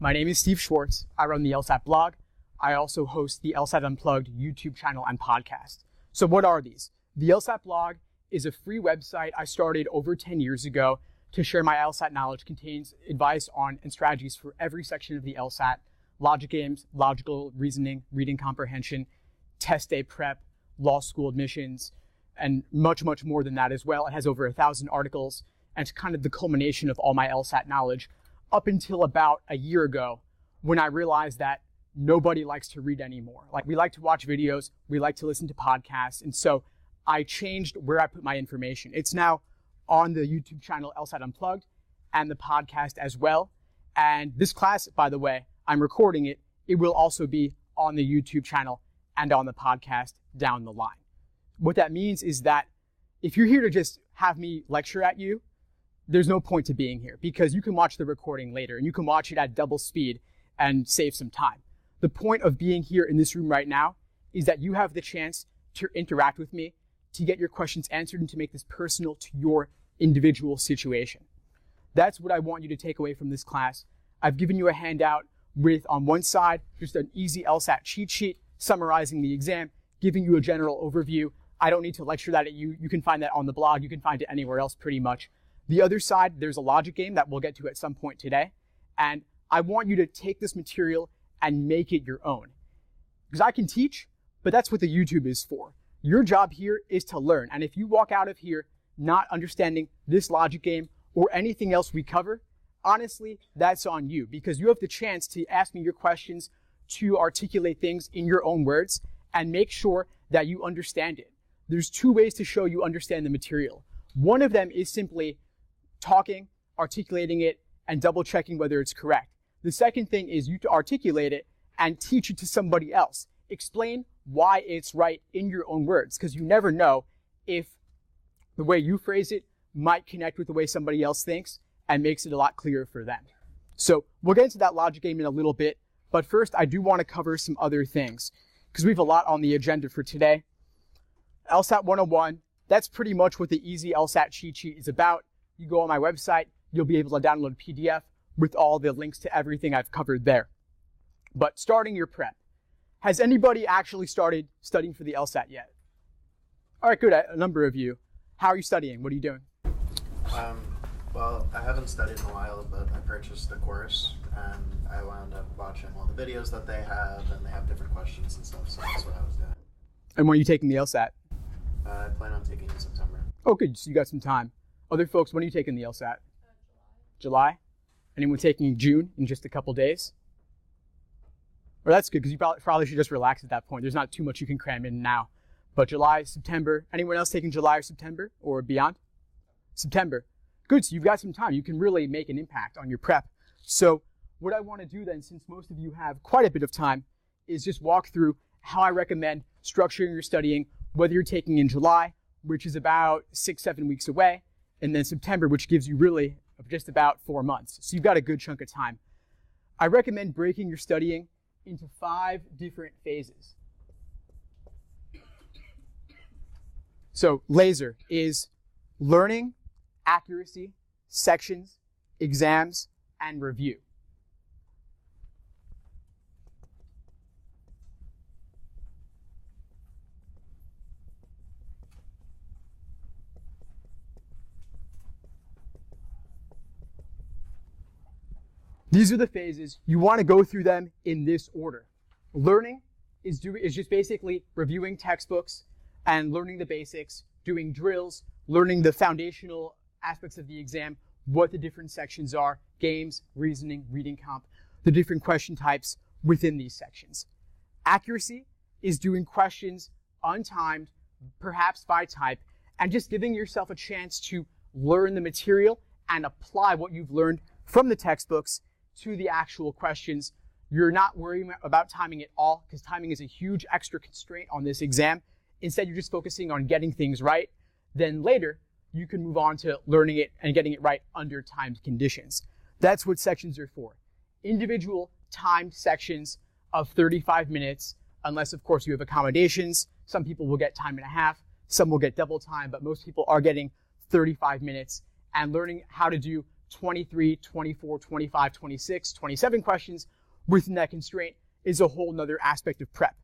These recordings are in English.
My name is Steve Schwartz. I run the LSAT blog. I also host the LSAT Unplugged YouTube channel and podcast. So what are these? The LSAT blog is a free website I started over 10 years ago to share my LSAT knowledge. Contains advice on and strategies for every section of the LSAT, logic games, logical reasoning, reading comprehension, test day prep, law school admissions, and much, much more than that as well. It has over 1,000 articles, and it's kind of the culmination of all my LSAT knowledge up until about a year ago when I realized that nobody likes to read anymore. Like, we like to watch videos, we like to listen to podcasts, and so I changed where I put my information. It's now on the YouTube channel LSAT Unplugged and the podcast as well. And this class, by the way, I'm recording it. It will also be on the YouTube channel and on the podcast down the line. What that means is that if you're here to just have me lecture at you, there's no point to being here, because you can watch the recording later and you can watch it at double speed and save some time. The point of being here in this room right now is that you have the chance to interact with me, to get your questions answered, and to make this personal to your individual situation. That's what I want you to take away from this class. I've given you a handout with, on one side, just an easy LSAT cheat sheet summarizing the exam, giving you a general overview. I don't need to lecture that at you. You can find that on the blog. You can find it anywhere else pretty much. The other side, there's a logic game that we'll get to at some point today. And I want you to take this material and make it your own. Because I can teach, but that's what the YouTube is for. Your job here is to learn. And if you walk out of here not understanding this logic game or anything else we cover, honestly, that's on you, because you have the chance to ask me your questions, to articulate things in your own words, and make sure that you understand it. There's two ways to show you understand the material. One of them is simply talking, articulating it, and double checking whether it's correct. The second thing is you to articulate it and teach it to somebody else. Explain why it's right in your own words, because you never know if the way you phrase it might connect with the way somebody else thinks and makes it a lot clearer for them. So we'll get into that logic game in a little bit, but first I do want to cover some other things because we have a lot on the agenda for today. LSAT 101, that's pretty much what the easy LSAT cheat sheet is about. You go on my website, you'll be able to download a PDF with all the links to everything I've covered there. But starting your prep. Has anybody actually started studying for the LSAT yet? All right, good, a number of you. How are you studying? What are you doing? Well, I haven't studied in a while, but I purchased a course and I wound up watching all the videos that they have, and they have different questions and stuff, so that's what I was doing. And when are you taking the LSAT? I plan on taking it in September. Oh, good, so you got some time. Other folks, when are you taking the LSAT? July. Anyone taking June in just a couple days? Well, that's good, because you probably should just relax at that point. There's not too much you can cram in now. But July, September, anyone else taking July or September or beyond? September. Good, so you've got some time. You can really make an impact on your prep. So what I want to do then, since most of you have quite a bit of time, is just walk through how I recommend structuring your studying, whether you're taking in July, which is about 6-7 weeks away, and then September, which gives you really just about 4 months. So you've got a good chunk of time. I recommend breaking your studying into 5 different phases. So LASER is learning, accuracy, sections, exams, and review. These are the phases. You want to go through them in this order. Learning is just basically reviewing textbooks and learning the basics, doing drills, learning the foundational aspects of the exam, what the different sections are, games, reasoning, reading comp, the different question types within these sections. Accuracy is doing questions untimed, perhaps by type, and just giving yourself a chance to learn the material and apply what you've learned from the textbooks to the actual questions. You're not worrying about timing at all, because timing is a huge extra constraint on this exam. Instead, you're just focusing on getting things right. Then later, you can move on to learning it and getting it right under timed conditions. That's what sections are for. Individual timed sections of 35 minutes, unless, of course, you have accommodations. Some people will get time and a half. Some will get double time, but most people are getting 35 minutes and learning how to do 23, 24, 25, 26, 27 questions within that constraint is a whole nother aspect of prep.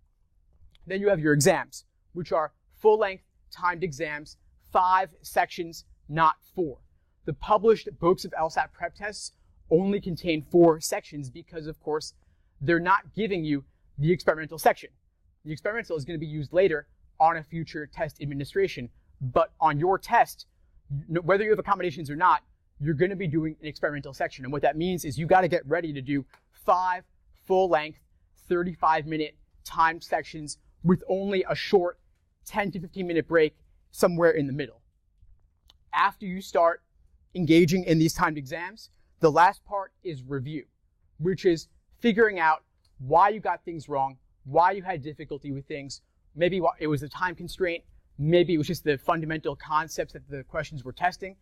Then you have your exams, which are full-length timed exams, 5 sections, not 4. The published books of LSAT prep tests only contain 4 sections because, of course, they're not giving you the experimental section. The experimental is going to be used later on a future test administration, but on your test, whether you have accommodations or not, you're going to be doing an experimental section. And what that means is you got to get ready to do 5 full-length, 35-minute timed sections with only a short 10 to 15-minute break somewhere in the middle. After you start engaging in these timed exams, the last part is review, which is figuring out why you got things wrong, why you had difficulty with things. Maybe it was a time constraint, maybe it was just the fundamental concepts that the questions were testing.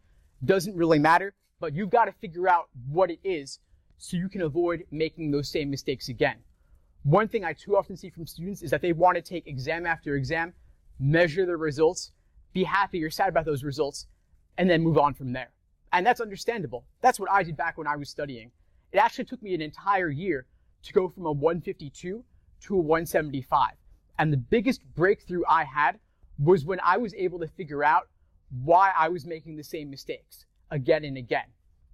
Doesn't really matter, but you've got to figure out what it is so you can avoid making those same mistakes again. One thing I too often see from students is that they want to take exam after exam, measure the results, be happy or sad about those results, and then move on from there. And that's understandable. That's what I did back when I was studying. It actually took me an entire year to go from a 152 to a 175. And the biggest breakthrough I had was when I was able to figure out why I was making the same mistakes again and again.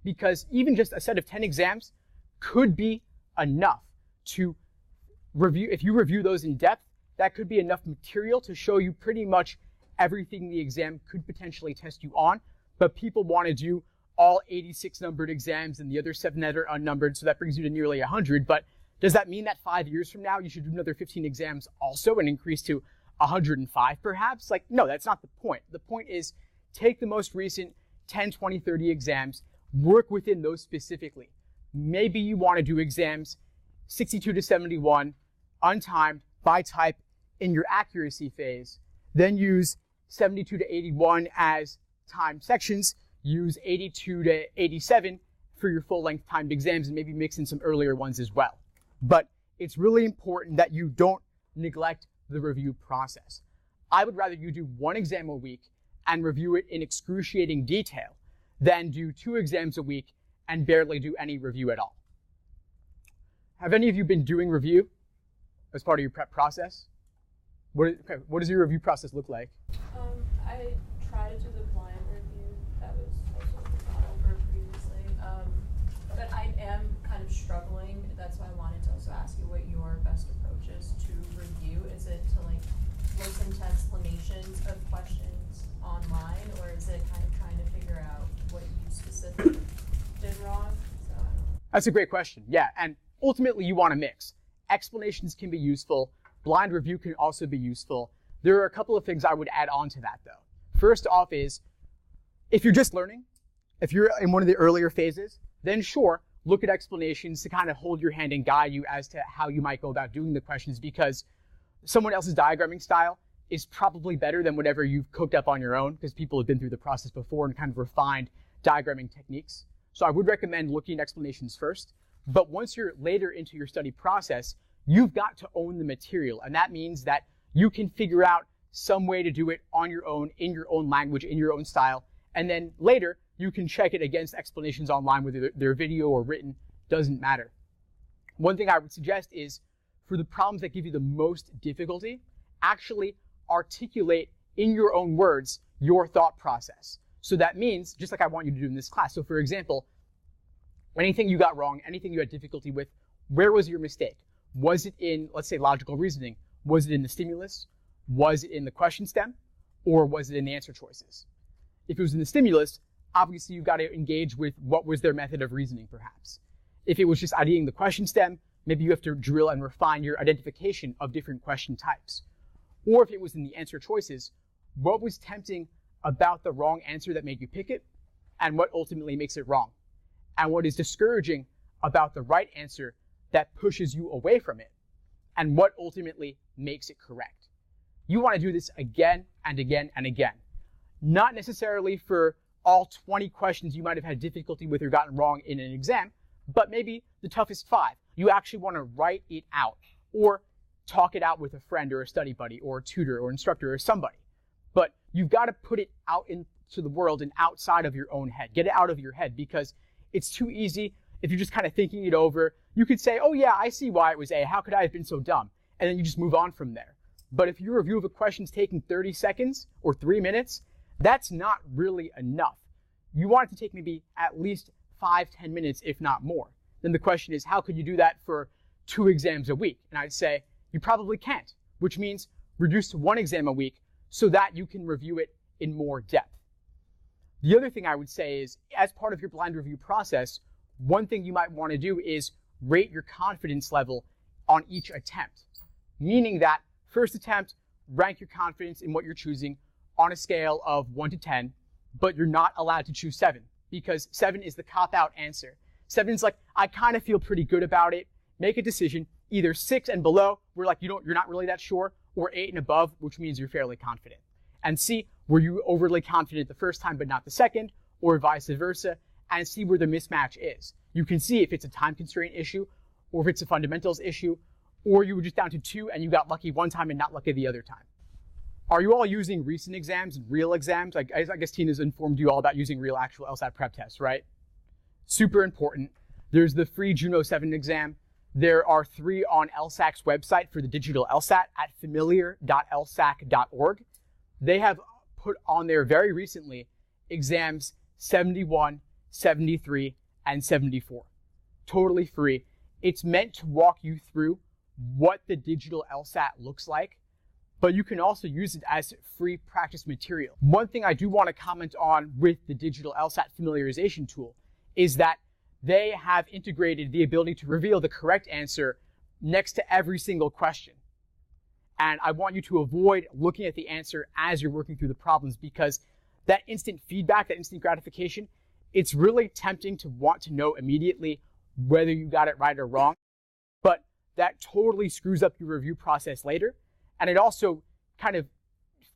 Because even just a set of 10 exams could be enough to review. If you review those in depth, that could be enough material to show you pretty much everything the exam could potentially test you on. But people want to do all 86 numbered exams and the other 7 that are unnumbered, so that brings you to nearly 100. But does that mean that 5 years from now you should do another 15 exams also and increase to 105 perhaps? Like, no, that's not the point. The point is take the most recent 10, 20, 30 exams, work within those specifically. Maybe you want to do exams 62 to 71, untimed, by type, in your accuracy phase. Then use 72 to 81 as timed sections. Use 82 to 87 for your full-length timed exams, and maybe mix in some earlier ones as well. But it's really important that you don't neglect the review process. I would rather you do 1 exam a week and review it in excruciating detail than do 2 exams a week and barely do any review at all. Have any of you been doing review as part of your prep process? What does your review process look like? I try to do the blind review. That was also gone over previously. But I am kind of struggling. That's why I wanted to also ask you what your best approach is to review. Is it to like listen to explanations of questions online, or is it kind of trying to figure out what you specifically did wrong? So I don't know. That's a great question. Yeah, and ultimately you want to mix. Explanations can be useful. Blind review can also be useful. There are a couple of things I would add on to that though. First off is, if you're just learning, if you're in one of the earlier phases, then sure, look at explanations to kind of hold your hand and guide you as to how you might go about doing the questions, because someone else's diagramming style is probably better than whatever you've cooked up on your own, because people have been through the process before and kind of refined diagramming techniques. So I would recommend looking at explanations first. But once you're later into your study process, you've got to own the material. And that means that you can figure out some way to do it on your own, in your own language, in your own style. And then later, you can check it against explanations online, whether they're video or written, doesn't matter. One thing I would suggest is, for the problems that give you the most difficulty, actually articulate in your own words your thought process. So that means, just like I want you to do in this class. So for example, anything you got wrong, anything you had difficulty with, where was your mistake? Was it in, let's say, logical reasoning? Was it in the stimulus? Was it in the question stem? Or was it in the answer choices? If it was in the stimulus, obviously you've got to engage with what was their method of reasoning, perhaps. If it was just IDing the question stem, maybe you have to drill and refine your identification of different question types. Or if it was in the answer choices, what was tempting about the wrong answer that made you pick it, and what ultimately makes it wrong? And what is discouraging about the right answer that pushes you away from it, and what ultimately makes it correct? You want to do this again and again and again. Not necessarily for all 20 questions you might have had difficulty with or gotten wrong in an exam, but maybe the toughest 5. You actually want to write it out or talk it out with a friend or a study buddy or a tutor or instructor or somebody. But you've got to put it out into the world and outside of your own head. Get it out of your head, because It's too easy. If you're just kind of thinking it over, you could say, oh yeah, I see why it was A. How could I have been so dumb? And then you just move on from there. But if your review of a question is taking 30 seconds or 3 minutes, that's not really enough. You want it to take maybe at least 5-10 minutes, if not more. Then the question is, how could you do that for 2 exams a week? And I'd say you probably can't, which means reduce to 1 exam a week so that you can review it in more depth. The other thing I would say is, as part of your blind review process, one thing you might want to do is rate your confidence level on each attempt. Meaning that first attempt, rank your confidence in what you're choosing on a scale of 1 to 10, but you're not allowed to choose 7 because 7 is the cop-out answer. 7 is like, I kind of feel pretty good about it. Make a decision, either 6 and below, where like you're not really that sure, or 8 and above, which means you're fairly confident. And see, were you overly confident the first time but not the second, or vice versa, and see where the mismatch is. You can see if it's a time constraint issue, or if it's a fundamentals issue, or you were just down to 2 and you got lucky one time and not lucky the other time. Are you all using recent exams and real exams? I guess Tina's informed you all about using real actual LSAT prep tests, right? Super important. There's the free Juno 7 exam. There are 3 on LSAC's website for the digital LSAT at familiar.lsac.org. They have put on there very recently exams 71, 73, and 74. Totally free. It's meant to walk you through what the digital LSAT looks like, but you can also use it as free practice material. One thing I do want to comment on with the digital LSAT familiarization tool is that they have integrated the ability to reveal the correct answer next to every single question. And I want you to avoid looking at the answer as you're working through the problems, because that instant feedback, that instant gratification, it's really tempting to want to know immediately whether you got it right or wrong. But that totally screws up your review process later. And it also kind of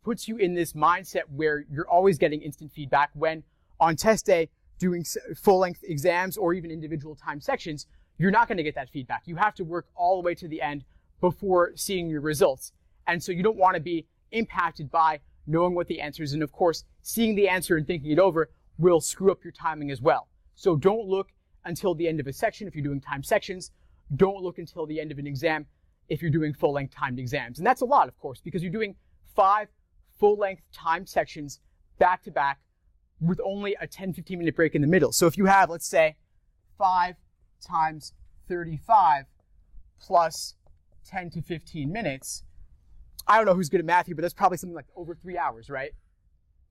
puts you in this mindset where you're always getting instant feedback when on test day, doing full-length exams or even individual time sections, you're not going to get that feedback. You have to work all the way to the end before seeing your results. And so you don't want to be impacted by knowing what the answer is. And of course, seeing the answer and thinking it over will screw up your timing as well. So don't look until the end of a section if you're doing time sections. Don't look until the end of an exam if you're doing full-length timed exams. And that's a lot, of course, because you're doing 5 full-length timed sections back-to-back with only a 10-15 minute break in the middle. So if you have, let's say, 5 times 35 plus 10 to 15 minutes, I don't know who's good at math here, but that's probably something like over 3 hours, right?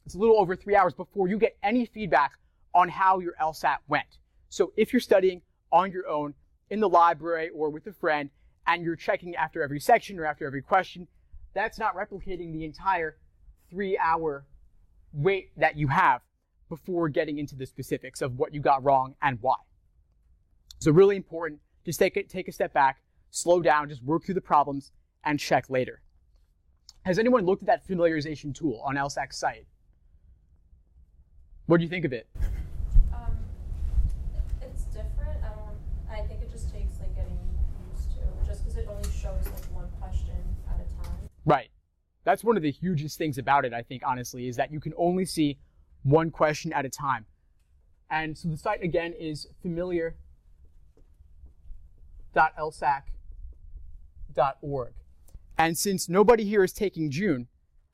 It's a little over 3 hours before you get any feedback on how your LSAT went. So if you're studying on your own in the library or with a friend, and you're checking after every section or after every question, that's not replicating the entire 3-hour wait that you have before getting into the specifics of what you got wrong and why. So really important, just take a step back, slow down, just work through the problems, and check later. Has anyone looked at that familiarization tool on LSAC's site? What do you think of it? It's different. I think it just takes like getting used to, just because it only shows like one question at a time. Right. That's one of the hugest things about it, I think, honestly, is that you can only see one question at a time. And so the site, again, is familiar.lsac.org. And since nobody here is taking June,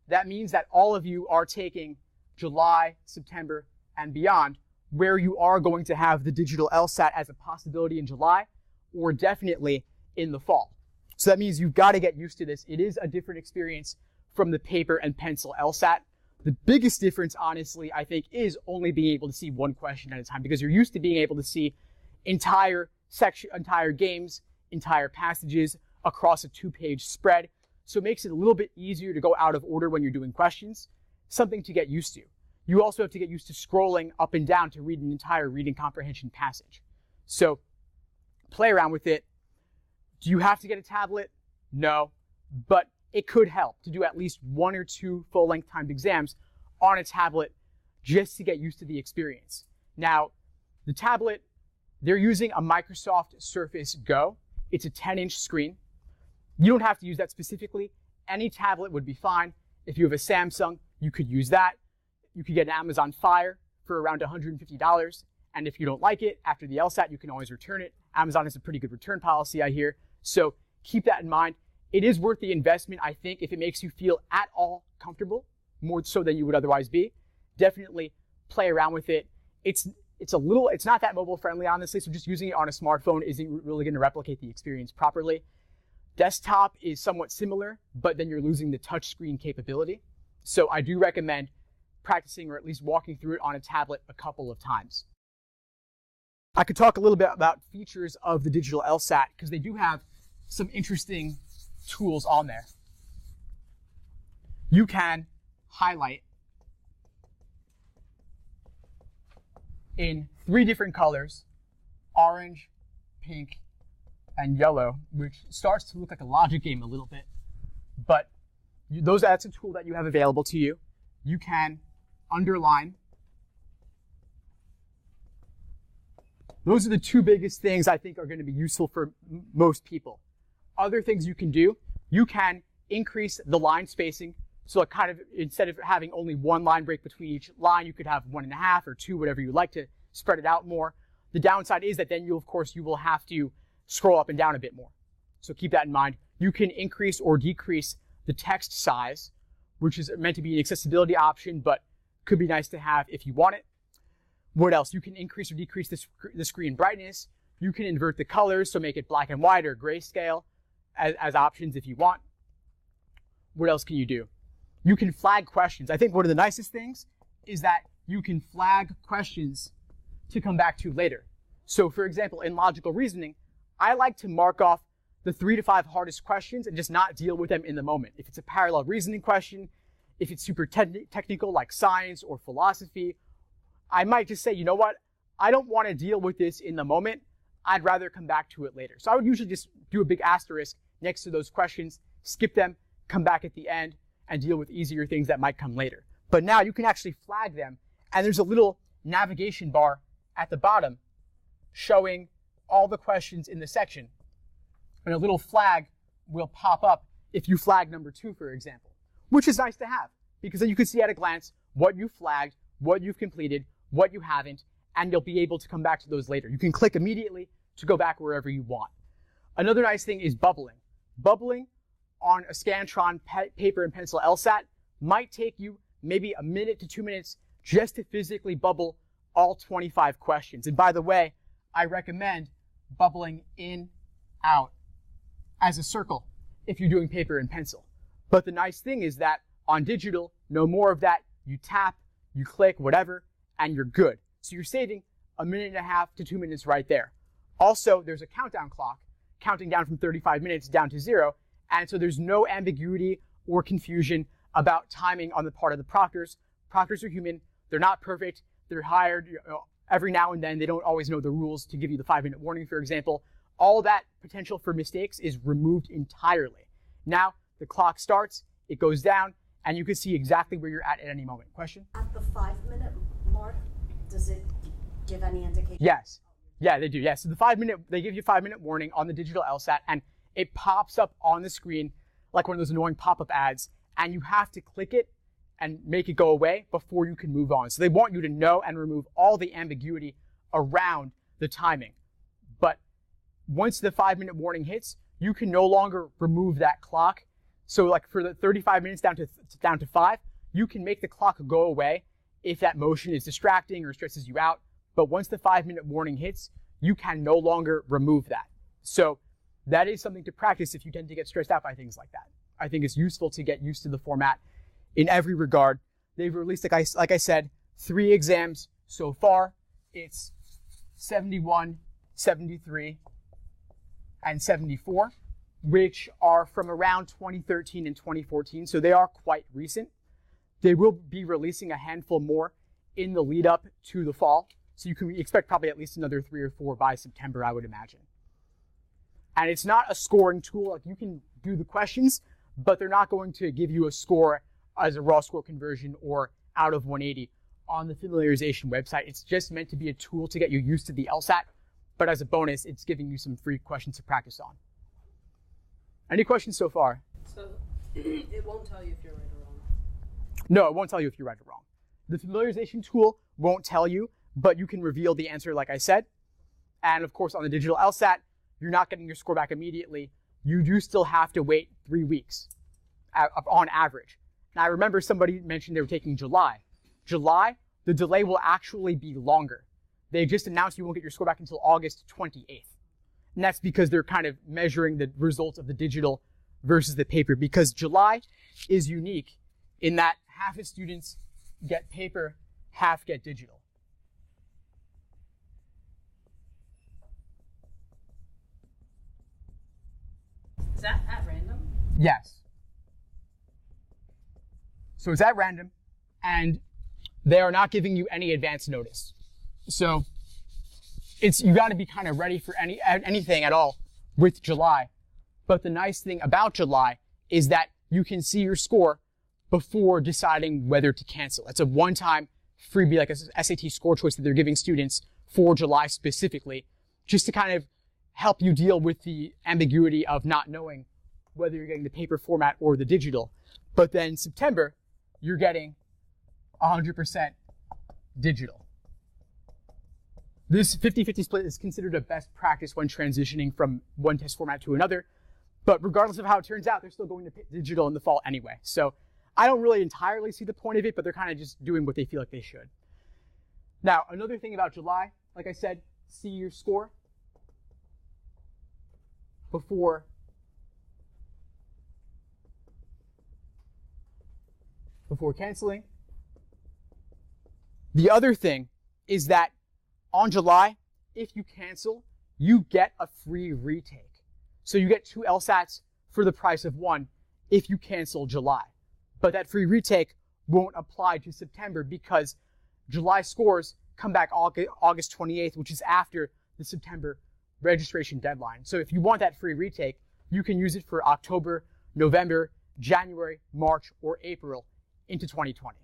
that means that all of you are taking July, September, and beyond, where you are going to have the digital LSAT as a possibility in July, or definitely in the fall. So that means you've got to get used to this. It is a different experience from the paper and pencil LSAT. The biggest difference, honestly, I think, is only being able to see one question at a time, because you're used to being able to see entire games, entire passages across a 2-page spread. So it makes it a little bit easier to go out of order when you're doing questions, something to get used to. You also have to get used to scrolling up and down to read an entire reading comprehension passage. So play around with it. Do you have to get a tablet? No, but it could help to do at least 1 or 2 full-length timed exams on a tablet just to get used to the experience. Now, the tablet, they're using a Microsoft Surface Go. It's a 10-inch screen. You don't have to use that specifically. Any tablet would be fine. If you have a Samsung, you could use that. You could get an Amazon Fire for around $150, And if you don't like it after the LSAT, you can always return it. Amazon has a pretty good return policy, I hear. So keep that in mind. It is worth the investment, I think, if it makes you feel at all comfortable, more so than you would otherwise be. Definitely play around with it. It's not that mobile friendly, honestly, so just using it on a smartphone isn't really going to replicate the experience properly. Desktop is somewhat similar, but then you're losing the touchscreen capability. So I do recommend practicing or at least walking through it on a tablet a couple of times. I could talk a little bit about features of the digital LSAT because they do have some interesting tools on there. You can highlight in 3 different colors, orange, pink, and yellow, which starts to look like a logic game a little bit, but that's a tool that you have available to you. You can underline. Those are the 2 biggest things I think are going to be useful for most people. Other things you can do, you can increase the line spacing. So kind of instead of having only 1 line break between each line, you could have 1.5 or 2, whatever you like to spread it out more. The downside is that then you will have to scroll up and down a bit more. So keep that in mind. You can increase or decrease the text size, which is meant to be an accessibility option, but could be nice to have if you want it. What else? You can increase or decrease the screen brightness. You can invert the colors, so make it black and white or grayscale as options if you want. What else can you do? You can flag questions. I think one of the nicest things is that you can flag questions to come back to later. So for example, in logical reasoning, I like to mark off the 3 to 5 hardest questions and just not deal with them in the moment. If it's a parallel reasoning question, if it's super technical like science or philosophy, I might just say, you know what? I don't want to deal with this in the moment. I'd rather come back to it later. So I would usually just do a big asterisk next to those questions, skip them, come back at the end, and deal with easier things that might come later. But now you can actually flag them, and there's a little navigation bar at the bottom showing all the questions in the section. And a little flag will pop up if you flag number 2, for example, which is nice to have, because then you can see at a glance what you flagged, what you've completed, what you haven't, and you'll be able to come back to those later. You can click immediately to go back wherever you want. Another nice thing is bubbling. Bubbling on a Scantron paper and pencil LSAT might take you maybe 1 minute to 2 minutes just to physically bubble all 25 questions. And by the way, I recommend bubbling in, out as a circle if you're doing paper and pencil. But the nice thing is that on digital, no more of that. You tap, you click, whatever, and you're good. So you're saving 1.5 minutes to 2 minutes right there. Also, there's a countdown clock counting down from 35 minutes down to 0. And so there's no ambiguity or confusion about timing on the part of the proctors. Proctors are human. They're not perfect. They're hired every now and then. They don't always know the rules to give you the 5-minute warning, for example. All that potential for mistakes is removed entirely. Now the clock starts, it goes down, and you can see exactly where you're at any moment. Question? At the 5-minute mark, does it give any indication? Yes. Yeah, they do. Yes. So they give you a 5-minute warning on the digital LSAT, and it pops up on the screen like one of those annoying pop-up ads, and you have to click it and make it go away before you can move on. So they want you to know and remove all the ambiguity around the timing. But once the 5-minute warning hits, you can no longer remove that clock. So like for the 35 minutes down to 5, you can make the clock go away if that motion is distracting or stresses you out. But once the 5-minute warning hits, you can no longer remove that. So that is something to practice if you tend to get stressed out by things like that. I think it's useful to get used to the format in every regard. They've released, like I said, 3 exams so far. It's 71, 73, and 74, which are from around 2013 and 2014, so they are quite recent. They will be releasing a handful more in the lead up to the fall, so you can expect probably at least another 3 or 4 by September, I would imagine. And it's not a scoring tool. Like, you can do the questions, but they're not going to give you a score as a raw score conversion or out of 180 on the Familiarization website. It's just meant to be a tool to get you used to the LSAT, but as a bonus, it's giving you some free questions to practice on. Any questions so far? So it won't tell you if you're right or wrong? No, it won't tell you if you're right or wrong. The Familiarization tool won't tell you, but you can reveal the answer like I said. And of course, on the digital LSAT, you're not getting your score back immediately. You do still have to wait 3 weeks on average. Now, I remember somebody mentioned they were taking July. July, the delay will actually be longer. They just announced you won't get your score back until August 28th. And that's because they're kind of measuring the results of the digital versus the paper, because July is unique in that half of students get paper, half get digital. Is that at random? Yes. So it's at random, and they are not giving you any advance notice. So you got to be kind of ready for anything at all with July. But the nice thing about July is that you can see your score before deciding whether to cancel. It's a one-time freebie, like a SAT score choice that they're giving students for July specifically, just to kind of help you deal with the ambiguity of not knowing whether you're getting the paper format or the digital. But then September, you're getting 100% digital. This 50-50 split is considered a best practice when transitioning from one test format to another. But regardless of how it turns out, they're still going to digital in the fall anyway. So I don't really entirely see the point of it, but they're kind of just doing what they feel like they should. Now, another thing about July, like I said, see your score before canceling. The other thing is that on July, if you cancel, you get a free retake. So you get 2 LSATs for the price of 1 if you cancel July. But that free retake won't apply to September because July scores come back August 28th, which is after the September registration deadline. So if you want that free retake, you can use it for October, November, January, March, or April into 2020.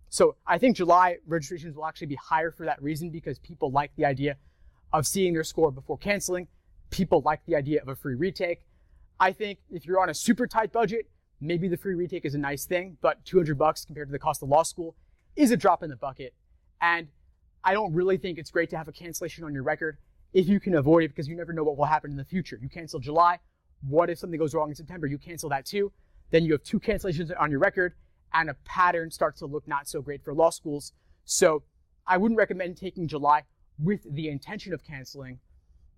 So I think July registrations will actually be higher for that reason, because people like the idea of seeing their score before canceling. People like the idea of a free retake. I think if you're on a super tight budget, maybe the free retake is a nice thing, but $200 compared to the cost of law school is a drop in the bucket. And I don't really think it's great to have a cancellation on your record if you can avoid it, because you never know what will happen in the future. You cancel July. What if something goes wrong in September? You cancel that too. Then you have 2 cancellations on your record, and a pattern starts to look not so great for law schools. So I wouldn't recommend taking July with the intention of canceling.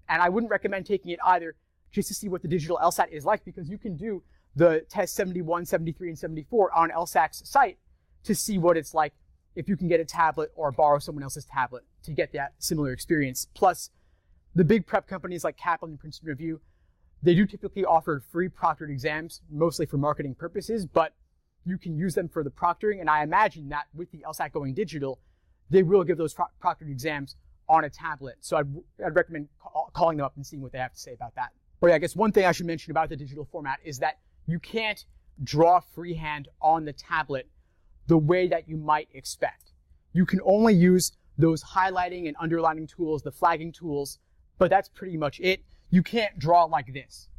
And I wouldn't recommend taking it either just to see what the digital LSAT is like, because you can do the test 71, 73, and 74 on LSAC's site to see what it's like if you can get a tablet or borrow someone else's tablet to get that similar experience. Plus, the big prep companies like Kaplan and Princeton Review, they do typically offer free proctored exams, mostly for marketing purposes, but you can use them for the proctoring. And I imagine that with the LSAT going digital, they will give those proctored exams on a tablet. So I'd recommend calling them up and seeing what they have to say about that. But yeah, I guess one thing I should mention about the digital format is that you can't draw freehand on the tablet the way that you might expect. You can only use those highlighting and underlining tools, the flagging tools, but that's pretty much it. You can't draw like this.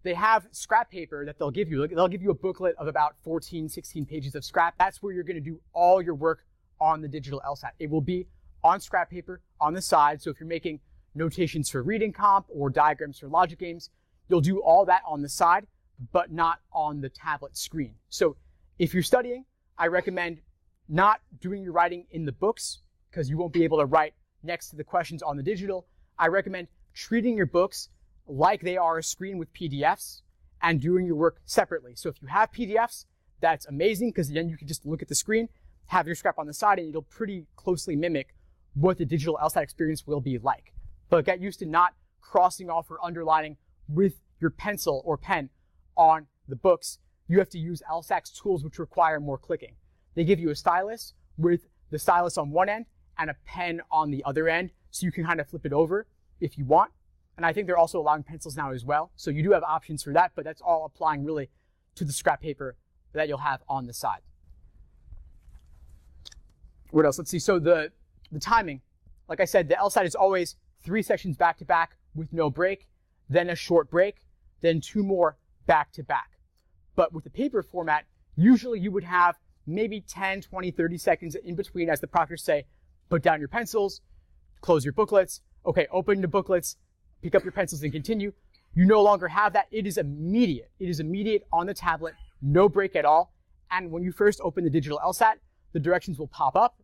They have scrap paper that they'll give you. They'll give you a booklet of about 14, 16 pages of scrap. That's where you're going to do all your work on the digital LSAT. It will be on scrap paper on the side. So if you're making notations for reading comp or diagrams for logic games, you'll do all that on the side, but not on the tablet screen. So if you're studying, I recommend not doing your writing in the books, because you won't be able to write next to the questions on the digital. I recommend treating your books like they are a screen with PDFs and doing your work separately. So if you have PDFs, that's amazing, because then you can just look at the screen, have your scrap on the side, and it'll pretty closely mimic what the digital LSAT experience will be like. But get used to not crossing off or underlining with your pencil or pen on the books. You have to use LSAC's tools, which require more clicking. They give you a stylus with the stylus on one end and a pen on the other end, so you can kind of flip it over if you want. And I think they're also allowing pencils now as well. So you do have options for that, but that's all applying really to the scrap paper that you'll have on the side. What else? Let's see. So the timing, like I said, the LSAT is always 3 sessions back to back with no break, then a short break, then 2 more back to back. But with the paper format, usually you would have maybe 10, 20, 30 seconds in between as the proctors say, put down your pencils, close your booklets. Okay, open the booklets, pick up your pencils and continue. You no longer have that. It is immediate. It is immediate on the tablet, no break at all. And when you first open the digital LSAT, the directions will pop up.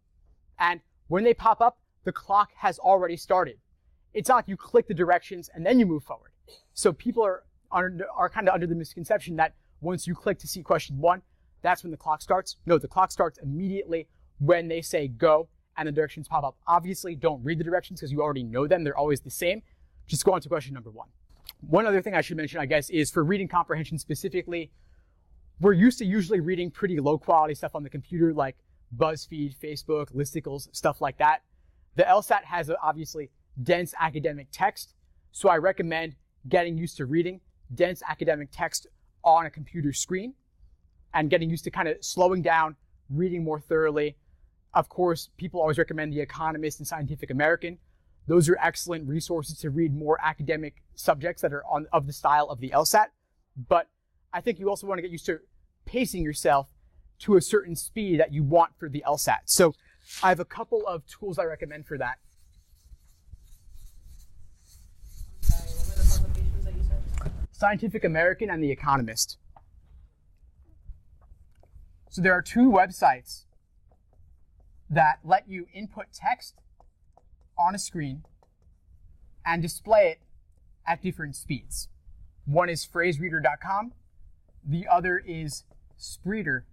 And when they pop up, the clock has already started. It's not like you click the directions and then you move forward. So people are kind of under the misconception that once you click to see question 1, that's when the clock starts. No, the clock starts immediately when they say go and the directions pop up. Obviously, don't read the directions because you already know them. They're always the same. Just go on to question number 1. One other thing I should mention, I guess, is for reading comprehension specifically, we're used to usually reading pretty low quality stuff on the computer like BuzzFeed, Facebook, listicles, stuff like that. The LSAT has obviously dense academic text, so I recommend getting used to reading dense academic text on a computer screen and getting used to kind of slowing down, reading more thoroughly. Of course, people always recommend The Economist and Scientific American. Those are excellent resources to read more academic subjects that are of the style of the LSAT. But I think you also want to get used to pacing yourself to a certain speed that you want for the LSAT. So I have a couple of tools I recommend for that. Sorry, what were the publications that you said? Scientific American and The Economist. So there are 2 websites that let you input text on a screen and display it at different speeds. One is phrasereader.com. The other is Spreeder.com.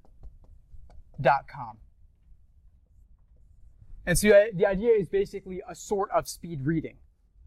And so the idea is basically a sort of speed reading.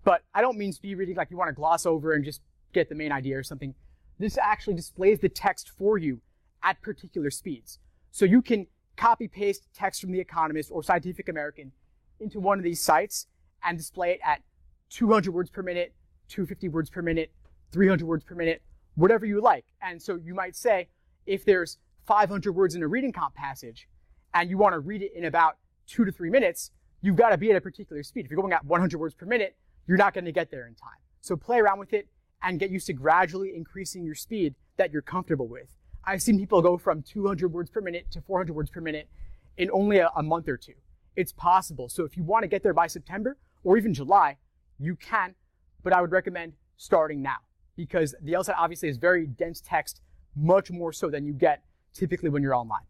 But I don't mean speed reading like you want to gloss over and just get the main idea or something. This actually displays the text for you at particular speeds. So you can copy paste text from The Economist or Scientific American into one of these sites and display it at 200 words per minute, 250 words per minute, 300 words per minute, whatever you like. And so you might say, if there's 500 words in a reading comp passage and you want to read it in about 2 to 3 minutes, you've got to be at a particular speed. If you're going at 100 words per minute, you're not going to get there in time. So play around with it and get used to gradually increasing your speed that you're comfortable with. I've seen people go from 200 words per minute to 400 words per minute in only a month or 2. It's possible. So if you want to get there by September or even July, you can, but I would recommend starting now because the LSAT obviously is very dense text, much more so than you get typically when you're online.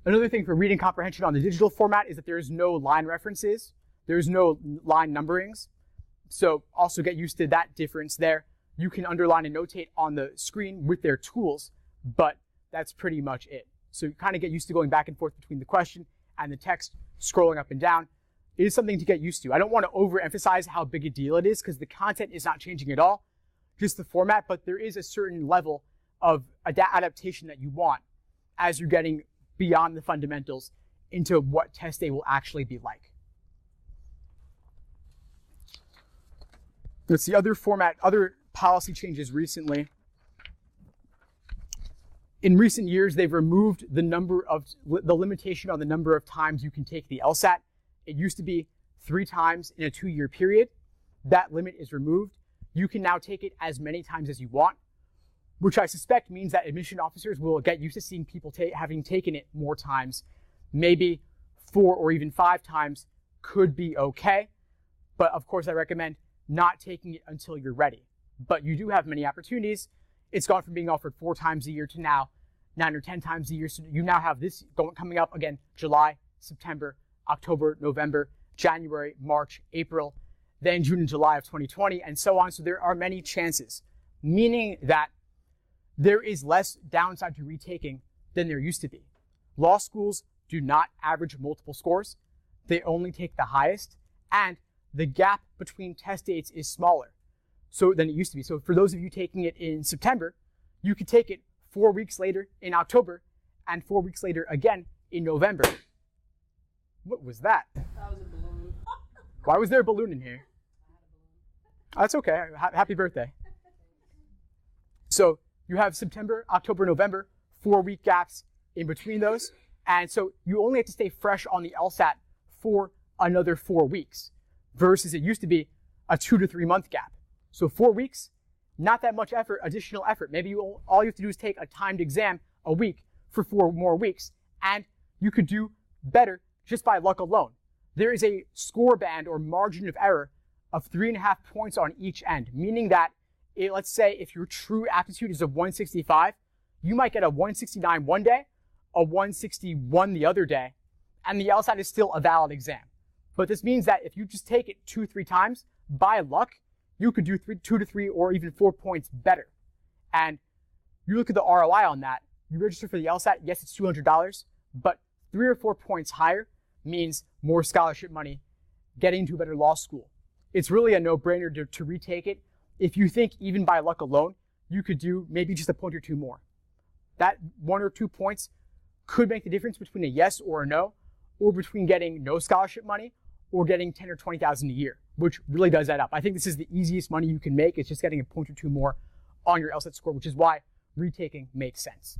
Another thing for reading comprehension on the digital format is that there's no line references. There's no line numberings. So also get used to that difference there. You can underline and notate on the screen with their tools, but that's pretty much it. So you kind of get used to going back and forth between the question and the text, scrolling up and down. It is something to get used to. I don't want to overemphasize how big a deal it is because the content is not changing at all, just the format, but there is a certain level of adaptation that you want as you're getting beyond the fundamentals into what test day will actually be like. Let's see, other policy changes recently. In recent years, they've removed the limitation on the number of times you can take the LSAT. It used to be 3 times in a 2-year period. That limit is removed. You can now take it as many times as you want, which I suspect means that admission officers will get used to seeing people having taken it more times. Maybe 4 or even 5 times could be okay. But of course, I recommend not taking it until you're ready. But you do have many opportunities. It's gone from being offered 4 times a year to now 9 or 10 times a year. So you now have this coming up again, July, September, October, November, January, March, April, then June and July of 2020, and so on. So there are many chances, meaning that there is less downside to retaking than there used to be. Law schools do not average multiple scores. They only take the highest, and the gap between test dates is smaller than it used to be. So for those of you taking it in September, you could take it 4 weeks later in October and 4 weeks later again in November. What was that? That was a balloon. Why was there a balloon in here? That's okay. Happy birthday. So you have September, October, November, 4-week gaps in between those. And so you only have to stay fresh on the LSAT for another 4 weeks versus it used to be a 2 to 3 month gap. So 4 weeks, not that much effort, additional effort. Maybe all you have to do is take a timed exam a week for 4 more weeks, and you could do better just by luck alone. there is a score band or margin of error of 3.5 points on each end, meaning that let's say if your true aptitude is a 165, you might get a 169 one day, a 161 the other day, and the LSAT is still a valid exam. But this means that if you just take it 2-3 times, by luck, you could do 2 to 3 or even 4 points better. And you look at the ROI on that, you register for the LSAT, yes, it's $200, but 3 or 4 points higher means more scholarship money, getting to a better law school. It's really a no-brainer to retake it. If you think even by luck alone, you could do maybe just a point or two more. That 1 or 2 points could make the difference between a yes or a no, or between getting no scholarship money or getting $10,000 or $20,000 a year, which really does add up. I think this is the easiest money you can make. It's just getting a point or two more on your LSAT score, which is why retaking makes sense.